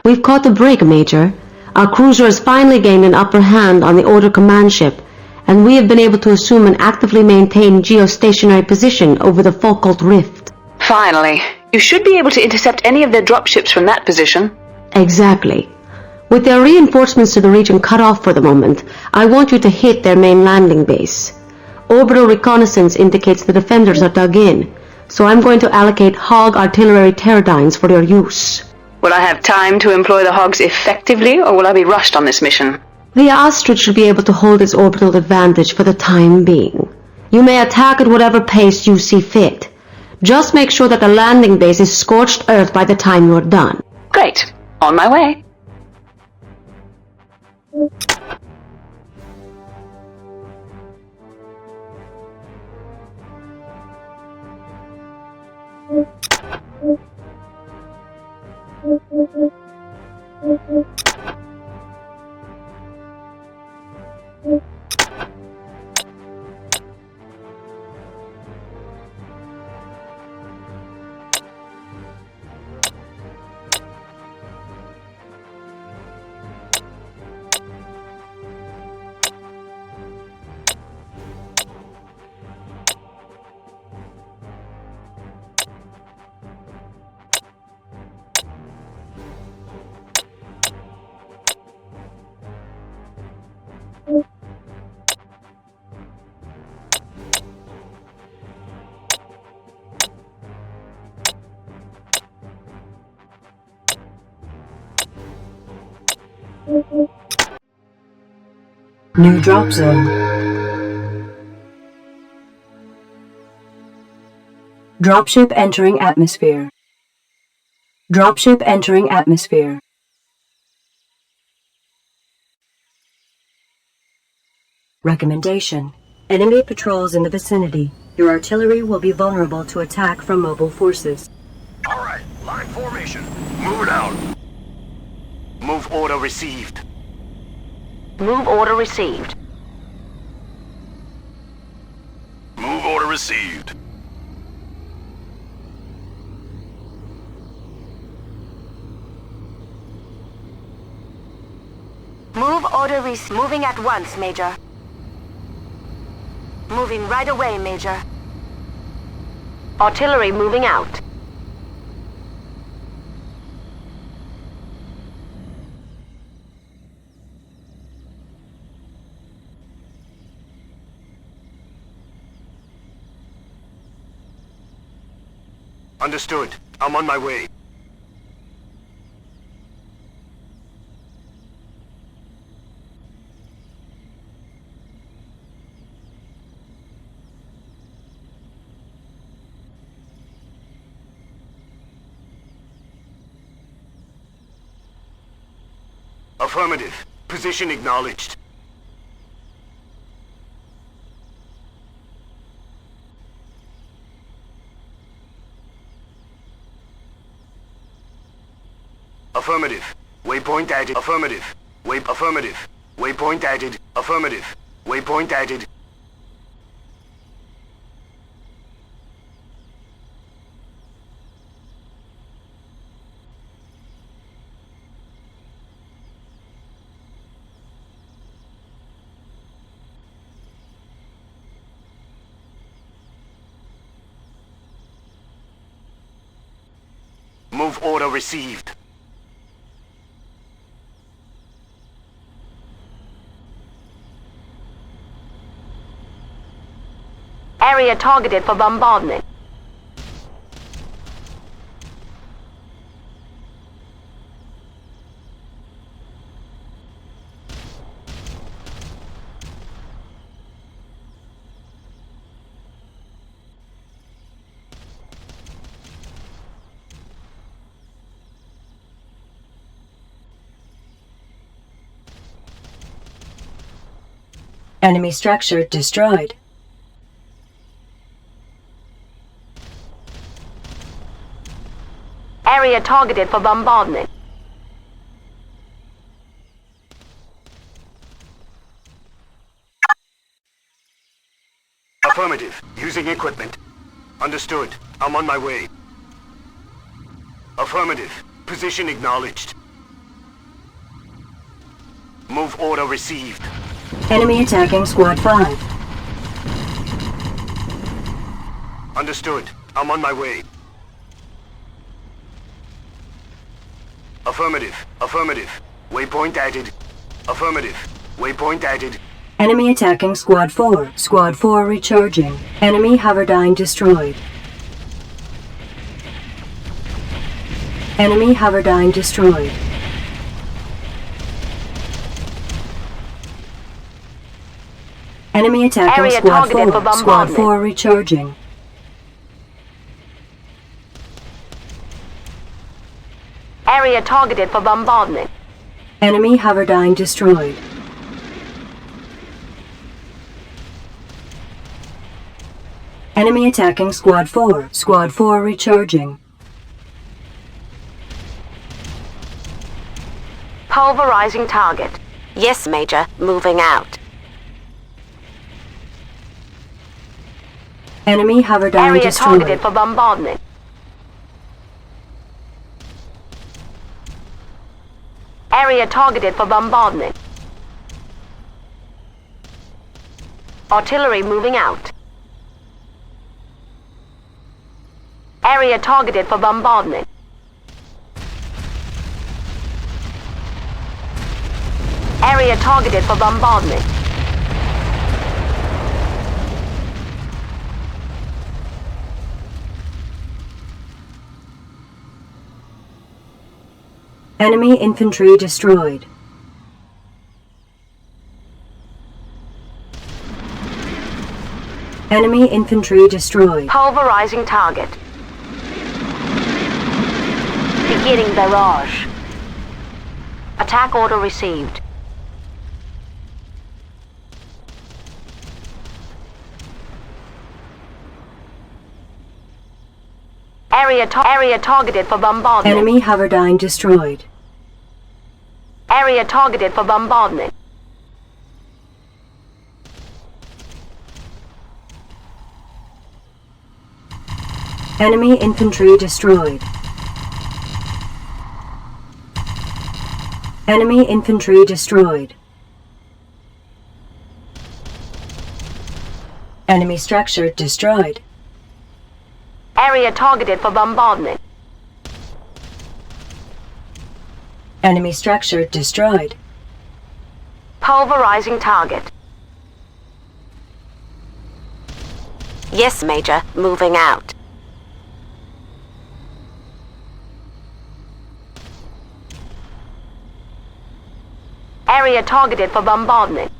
We've caught the break, Major. Our cruiser has finally gained an upper hand on the Order command ship, and we have been able to assume an actively maintained geostationary position over the Foucault Rift. Finally. You should be able to intercept any of their dropships from that position. Exactly. With their reinforcements to the region cut off for the moment, I want you to hit their main landing base. Orbital reconnaissance indicates the defenders are dug in, so I'm going to allocate Hog artillery pterodynes for your use. Will I have time to employ the Hogs effectively, or will I be rushed on this mission? The Ostrich should be able to hold its orbital advantage for the time being. You may attack at whatever pace you see fit. Just make sure that the landing base is scorched earth by the time you're done. Great. On my way. New drop zone. Dropship entering atmosphere. Dropship entering atmosphere. Recommendation. Enemy patrols in the vicinity. Your artillery will be vulnerable to attack from mobile forces. Alright, line formation. Move it out. Move order received. Move order received. Move order received. Move order moving at once, Major. Moving right away, Major. Artillery moving out. Understood. I'm on my way. Affirmative. Position acknowledged. Affirmative. Waypoint added. Affirmative. Affirmative. Waypoint added. Affirmative. Waypoint added. Move order received. Area targeted for bombardment. Enemy structure destroyed. Area targeted for bombardment. Affirmative. Using equipment. Understood. I'm on my way. Affirmative. Position acknowledged. Move order received. Enemy attacking Squad 5. Understood. I'm on my way. Affirmative. Affirmative. Waypoint added. Affirmative. Waypoint added. Enemy attacking Squad 4. Squad 4 recharging. Enemy Haverdyne destroyed. Enemy Haverdyne destroyed. Enemy attacking Area Squad targeted 4. for Squad bombardment. 4 recharging. Area targeted for bombardment. Enemy Haverdyne destroyed. Enemy attacking Squad 4. Squad 4 recharging. Pulverizing target. Yes, Major. Moving out. Enemy Haverdyne Area destroyed. targeted for bombardment. Area targeted for bombardment. Artillery moving out. Area targeted for bombardment. Area targeted for bombardment. Enemy infantry destroyed. Enemy infantry destroyed. Pulverizing target. Beginning barrage. Attack order received. Area targeted for bombardment. Enemy Haverdyne destroyed. Area targeted for bombardment. Enemy infantry destroyed. Enemy infantry destroyed. Enemy structure destroyed. Area targeted for bombardment. Enemy structure destroyed. Pulverizing target. Yes, Major. Moving out. Area targeted for bombardment.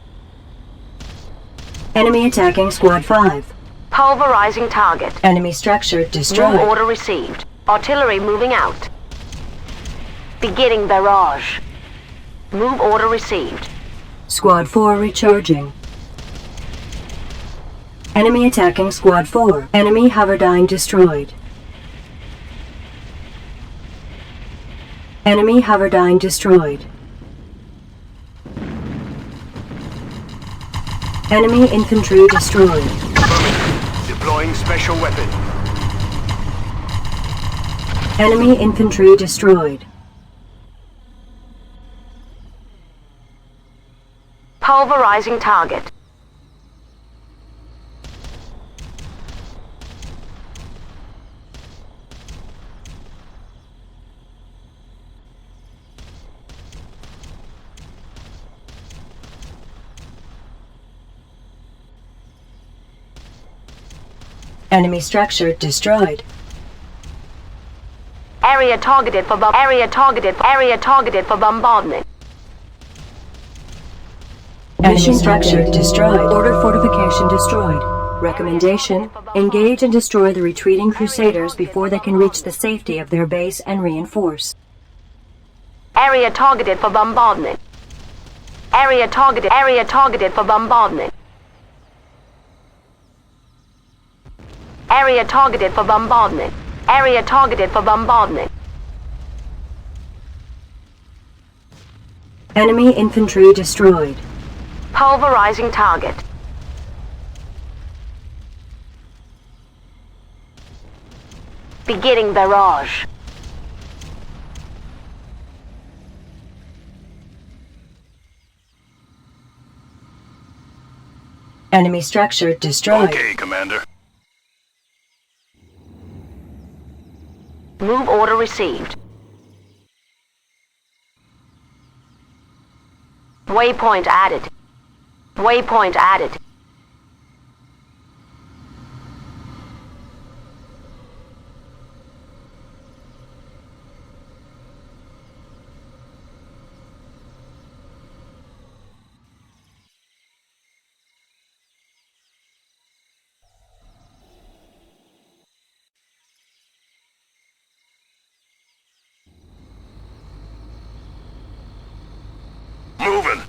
Enemy attacking Squad 5. Pulverizing target. Enemy structure Move destroyed. order received. Artillery moving out. Beginning barrage. Move order received. Squad 4 recharging. Enemy attacking Squad 4. Enemy Haverdyne destroyed. Enemy Haverdyne destroyed. Enemy infantry destroyed. Deploying special weapon. Enemy infantry destroyed. Pulverizing target. Enemy structure destroyed. Area targeted for bombardment. Enemy structure destroyed. Order fortification destroyed. Recommendation: engage and destroy the retreating Crusaders before they can reach the safety of their base and reinforce. Area targeted for bombardment. Area targeted for bombardment. Area targeted for bombardment. Area targeted for bombardment. Enemy infantry destroyed. Pulverizing target. Beginning barrage. Enemy structure destroyed. Okay, Commander. Move order received. Waypoint added. Waypoint added. Moving.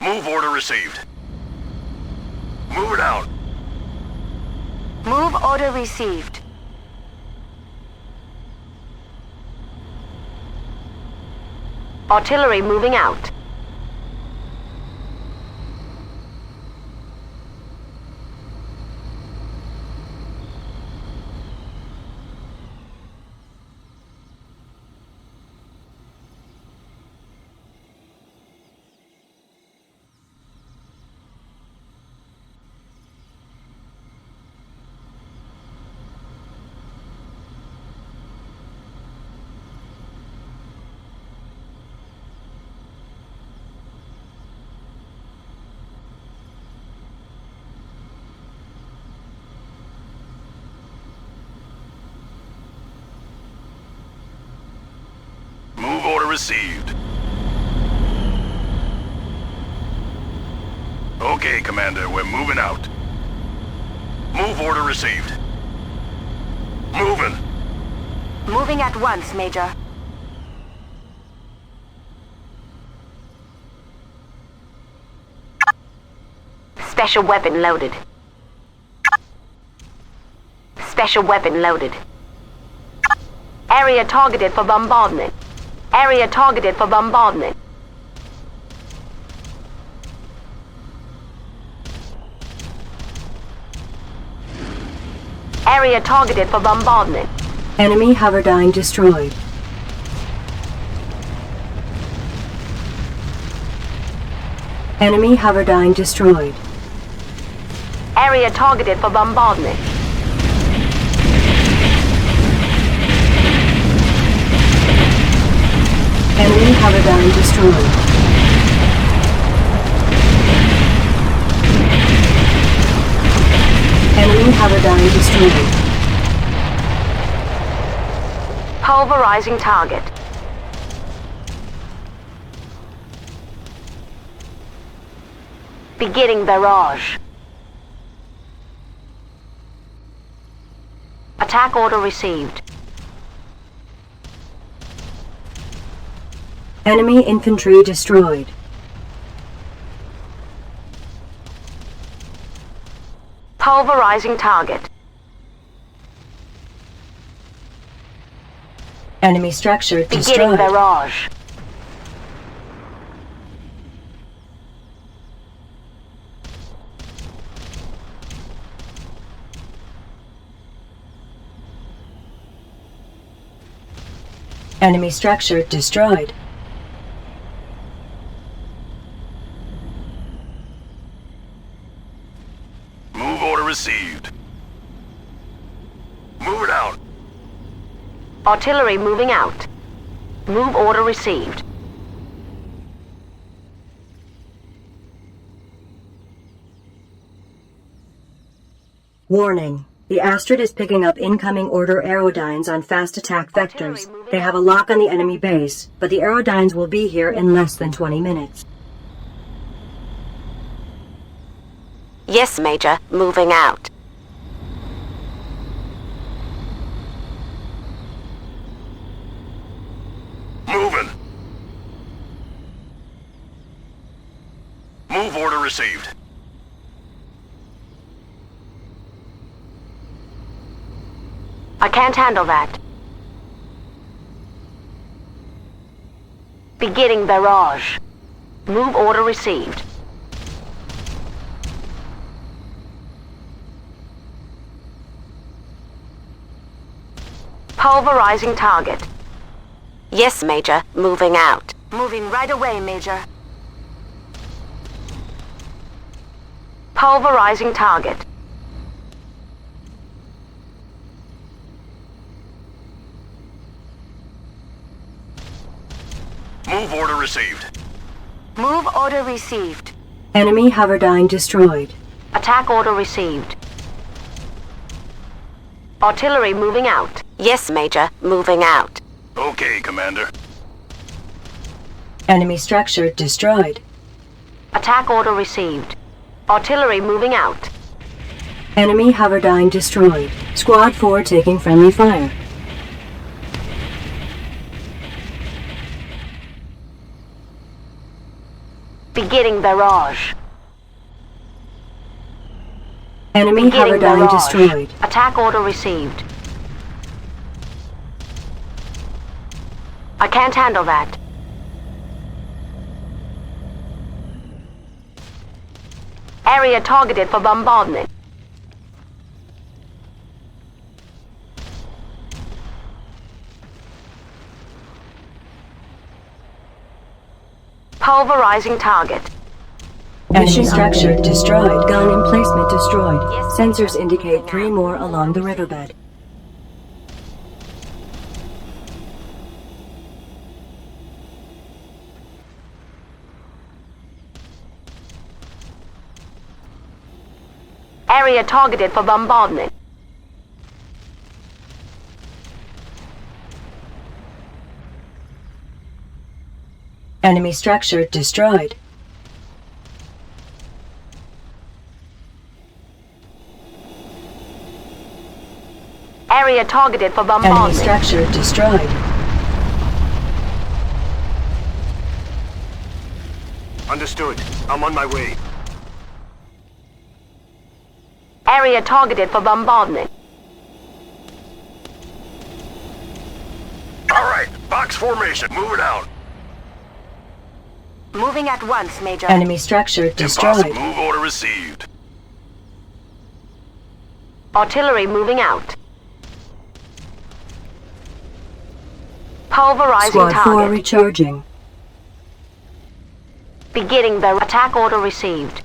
Move order received. Move it out. Move order received. Artillery moving out. Move order received. Okay, Commander, we're moving out. Move order received. Moving. Moving at once, Major. Special weapon loaded. Special weapon loaded. Area targeted for bombardment. Area targeted for bombardment. Area targeted for bombardment. Enemy hoverdyne destroyed. Enemy hoverdyne destroyed. Area targeted for bombardment. Enemy hoverdyne destroyed. Enemy hoverdyne destroyed. Pulverizing target. Beginning barrage. Attack order received. Enemy infantry destroyed. Pulverizing target. Enemy structure Beginning destroyed. barrage. Enemy structure destroyed. received. Move it out. Artillery moving out. Move order received. Warning. The Astrid is picking up incoming order aerodynes on fast attack vectors. They have a lock on the enemy base, but the aerodynes will be here in less than 20 minutes. Yes, Major. Moving out. Moving. Move order received. I can't handle that. Beginning barrage. Move order received. Pulverizing target. Yes, Major. Moving out. Moving right away, Major. Pulverizing target. Move order received. Move order received. Enemy hoverdyne destroyed. Attack order received. Artillery moving out. Yes, Major. Moving out. Okay, Commander. Enemy structure destroyed. Attack order received. Artillery moving out. Enemy hoverdyne destroyed. Squad 4 taking friendly fire. Beginning barrage. Enemy Beginning hoverdyne barrage. destroyed. Attack order received. I can't handle that. Area targeted for bombardment. Pulverizing target. Enemy structure destroyed. Gun emplacement destroyed. Yes. Sensors indicate 3 more along the riverbed. Area targeted for bombardment. Enemy structure destroyed. Area targeted for Enemy bombardment. structure destroyed. Understood. I'm on my way. Area targeted for bombardment. All right, box formation. Move it out. Moving at once, Major. Enemy structure destroyed. Impossible. Move order received. Artillery moving out. Pulverizing Squad 4 target. recharging. Beginning the attack order received.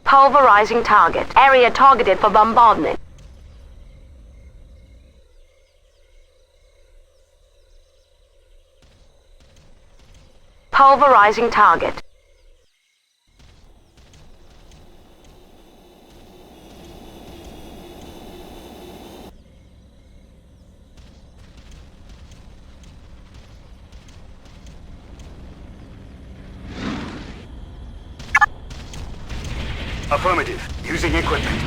Pulverizing target. Area targeted for bombardment. Pulverizing target. Affirmative. Using equipment.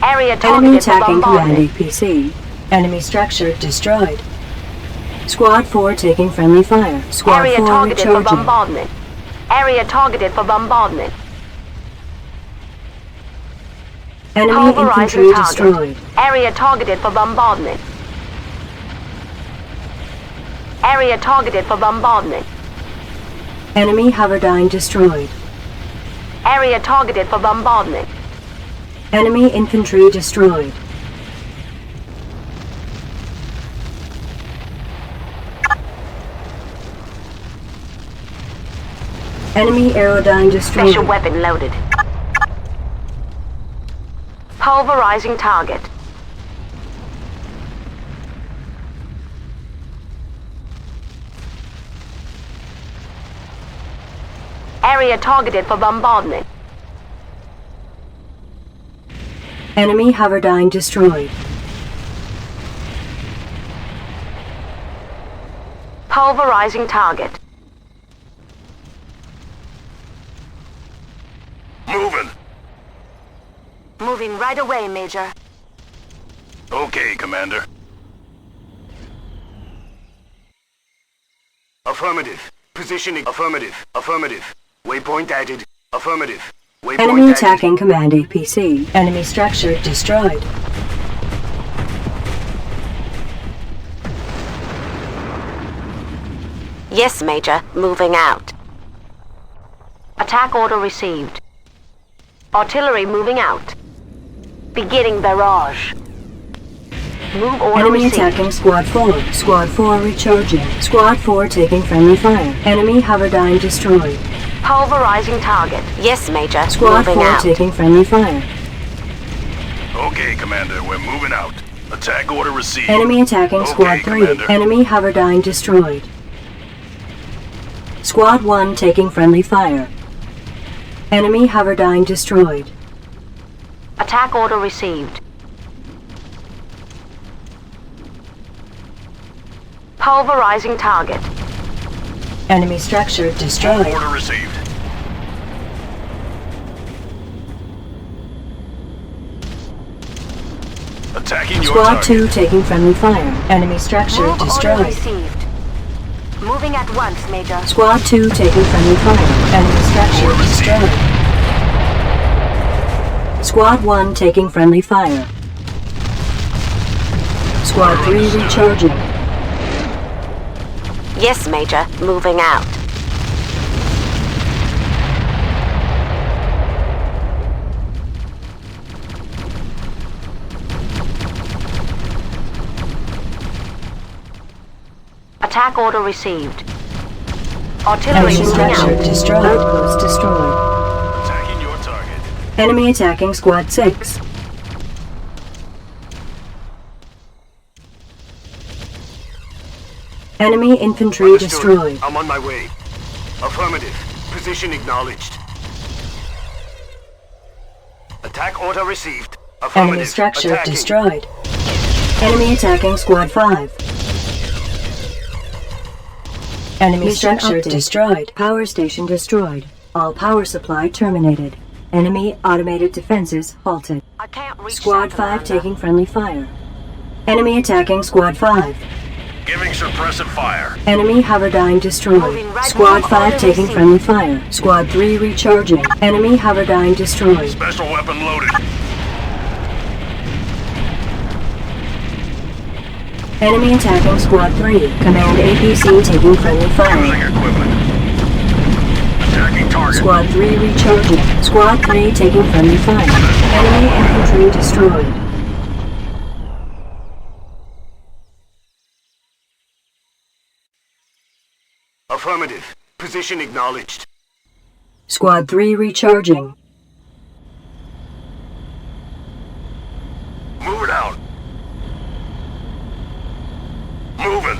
Area Enemy targeted for attacking command bombardment. APC. Enemy structure destroyed. Squad 4 taking friendly fire. Squad Area 4 targeted for recharging. bombardment. Area targeted for bombardment. Enemy Pulverizing infantry target. destroyed. Area targeted for bombardment. Area targeted for bombardment. Enemy hoverdyne destroyed. Area targeted for bombardment. Enemy infantry destroyed. Enemy aerodyne destroyed. Special weapon loaded. Pulverizing target. Area targeted for bombardment. Enemy hoverdyne destroyed. Pulverizing target. Moving. Moving right away, Major. Okay, Commander. Affirmative. Positioning. Affirmative. Affirmative. Waypoint added. Affirmative. Waypoint Enemy added. attacking command APC. Enemy structure destroyed. Yes, Major. Moving out. Attack order received. Artillery moving out. Beginning barrage. Move order Enemy received. attacking Squad 4. Squad 4 recharging. Squad 4 taking friendly fire. Enemy hoverdyne destroyed. Pulverizing target. Yes, Major. Squad moving 4 out. taking friendly fire. Okay, Commander, we're moving out. Attack order received. Enemy attacking Okay, Squad 3. Commander. Enemy hoverdyne destroyed. Squad 1 taking friendly fire. Enemy hoverdyne destroyed. Attack order received. Pulverizing target. Enemy structure destroyed. Order received. Attacking your Squad target. 2 taking friendly fire. Enemy structure Move order destroyed. received. Moving at once, Major. Squad 2 taking friendly fire. Enemy structure Order received. destroyed. Squad 1 taking friendly fire. Squad 3 recharging. Yes, Major. Moving out. Attack order received. Artillery Enemy moving structure out. destroyed. Outpost destroyed. Attacking your target. Enemy attacking Squad 6. Enemy infantry Understood. destroyed. I'm on my way. Affirmative. Position acknowledged. Attack order received. Affirmative. Enemy structure Attacking. destroyed. Enemy attacking Squad 5. Enemy Mission structure update. destroyed. Power station destroyed. All power supply terminated. Enemy automated defenses halted. I can't reach Squad that, 5 Commander. taking friendly fire. Enemy attacking Squad 5. Giving suppressive fire. Enemy hoverdyne destroyed. Moving right Squad now. 5 Order taking received. friendly fire. Squad 3 recharging. Enemy hoverdyne destroyed. Special weapon loaded. Enemy attacking Squad 3. Command APC taking friendly Using fire. equipment. Attacking target. Squad 3 recharging. Squad 3 taking friendly fire. Enemy infantry destroyed. Affirmative. Position acknowledged. Squad 3 recharging. Move it out. Moving.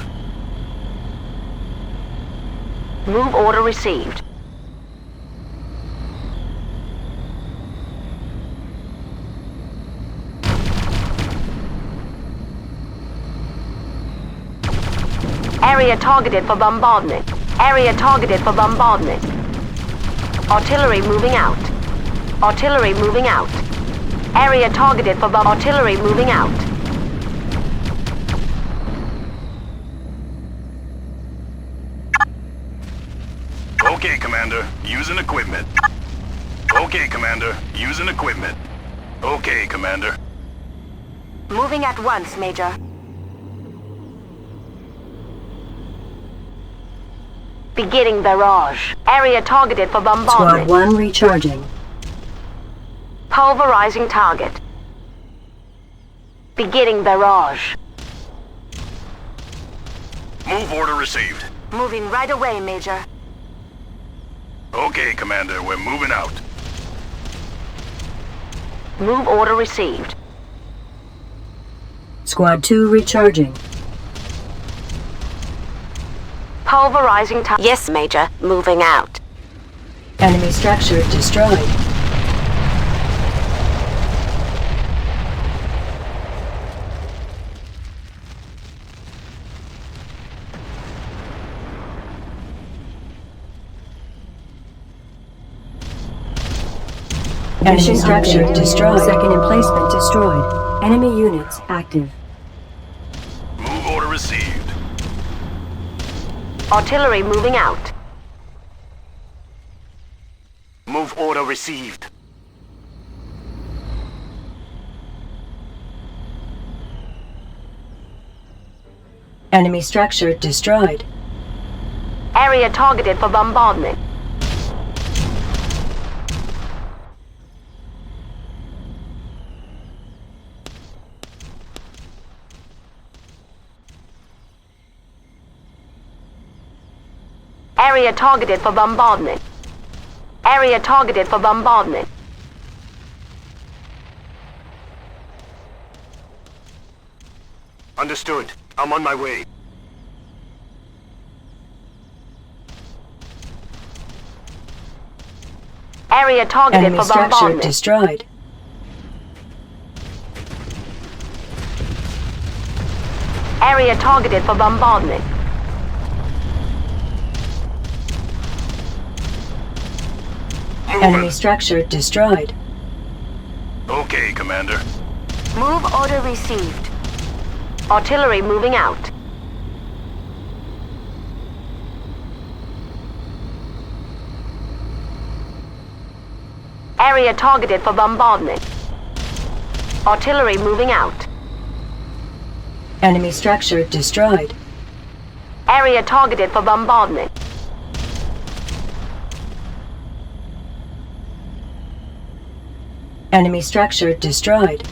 Move order received. Area targeted for bombardment. Area targeted for bombardment. Artillery moving out. Artillery moving out. Area targeted for artillery moving out. Okay, Commander. Using equipment. Okay, Commander. Using equipment. Okay, Commander. Moving at once, Major. Beginning barrage. Area targeted for Squad bombardment. 1 recharging. Pulverizing target. Beginning barrage. Move order received. Moving right away, Major. Okay, Commander, we're moving out. Move order received. Squad 2 recharging. Pulverizing Yes, Major. Moving out. Enemy structure destroyed. Enemy structure destroyed. Second emplacement destroyed. Enemy units active. Move order received. Artillery moving out. Move order received. Enemy structure destroyed. Area targeted for bombardment. Area targeted for bombardment. Area targeted for bombardment. Understood. I'm on my way. Area targeted Enemy for structure bombardment. destroyed. Area targeted for bombardment. Enemy structure destroyed. Okay, Commander. Move order received. Artillery moving out. Area targeted for bombardment. Artillery moving out. Enemy structure destroyed. Area targeted for bombardment. Enemy structure destroyed.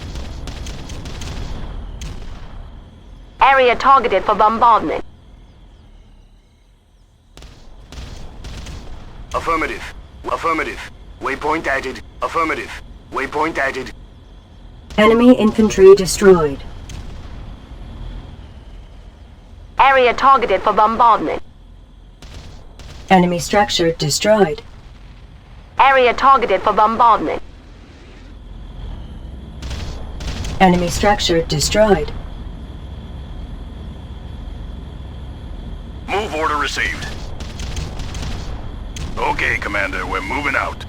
Area targeted for bombardment. Affirmative. Affirmative. Waypoint added. Affirmative. Waypoint added. Enemy infantry destroyed. Area targeted for bombardment. Enemy structure destroyed. Area targeted for bombardment. Enemy structure destroyed. Move order received. Okay, Commander, we're moving out.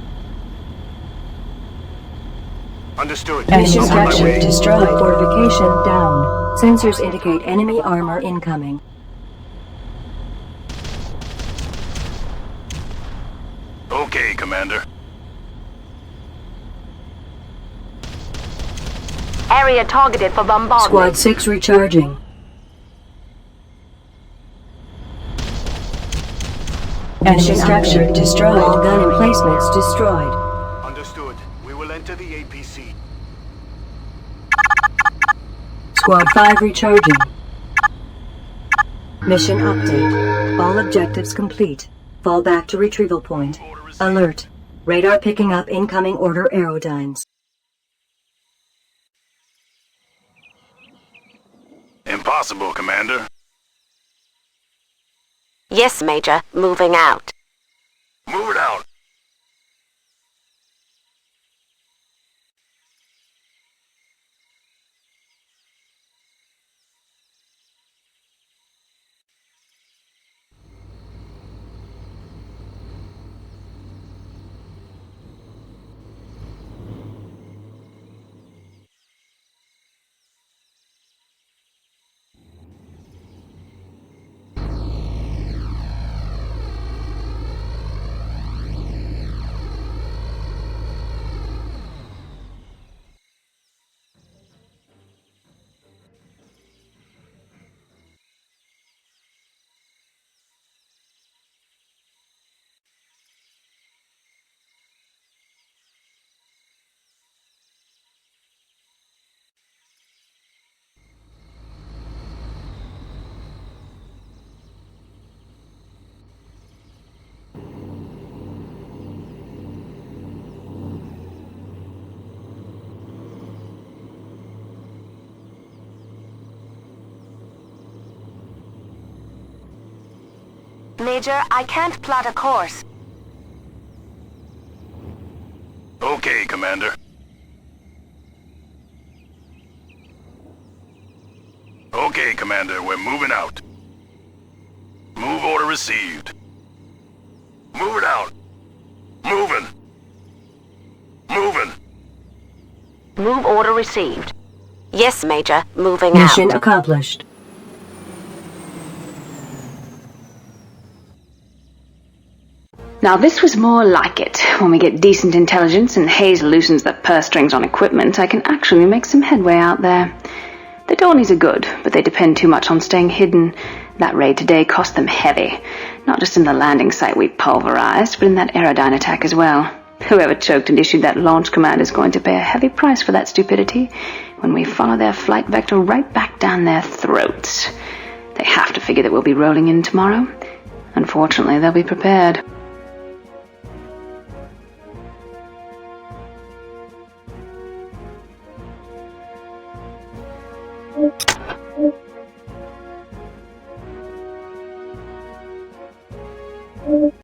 Understood. Enemy I'm on my structure way. destroyed. Fortification down. Sensors indicate enemy armor incoming. Okay, Commander. Area targeted for bombardment. Squad 6 recharging. Enemy structure destroyed. All gun emplacements destroyed. Understood. We will enter the APC. Squad 5 recharging. Mission update. All objectives complete. Fall back to retrieval point. Alert. Radar picking up incoming order aerodynes. Impossible, Commander. Yes, Major. Moving out. Move it out. Major, I can't plot a course. Okay, Commander. Okay, Commander, we're moving out. Move order received. Moving out. Moving. Moving. Move order received. Yes, Major. Moving Mission out. accomplished. Now this was more like it. When we get decent intelligence and Hayes loosens the purse strings on equipment, I can actually make some headway out there. The Dornies are good, but they depend too much on staying hidden. That raid today cost them heavy. Not just in the landing site we pulverized, but in that Aerodyne attack as well. Whoever choked and issued that launch command is going to pay a heavy price for that stupidity when we follow their flight vector right back down their throats. They have to figure that we'll be rolling in tomorrow. Unfortunately, they'll be prepared.